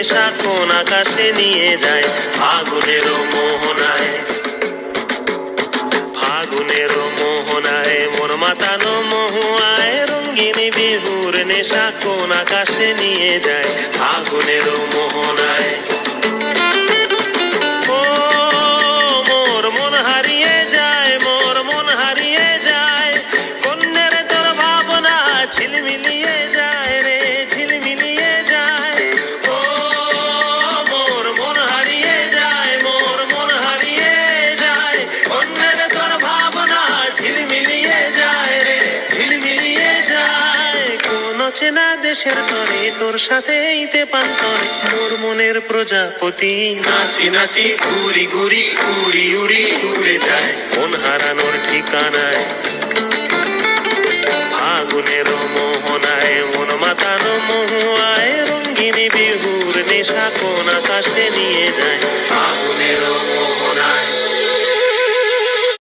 নেশা কোন আকাশে নিয়ে যায় ফাগুনেরও মোহনায়। ফাগুনেরও মোহনায় মন মাতানো মহুয়ায়, রঙিন বিহুর নেশা কোন আকাশে নিয়ে যায় ফাগুনেরও মোহনায়। ও মোর মন হারিয়ে যায়, মোর মন হারিয়ে যায়, কন্যের তোর ভাবনা ঝিলমিলিয়ে যায় রে, ঝিলমিলিয়ে যায়। ও মোর মন হারিয়ে যায়, মোর মন হারিয়ে যায়, কন্যের তোর ভাবনা ঝিলমিলিয়ে যায় রে, ঝিলমিলিয়ে যায়। কোন চেনা দেশের তরে তোর সাথে ইতে পান করে মোর মনের প্রজাপতি, নাচি নাচি ঘুরি ঘুরি উড়ি উড়ি উড়ে যায় মন হারানোর ঠিকানায়। ফাগুনেরও মোহনায় মন মাতানো মহু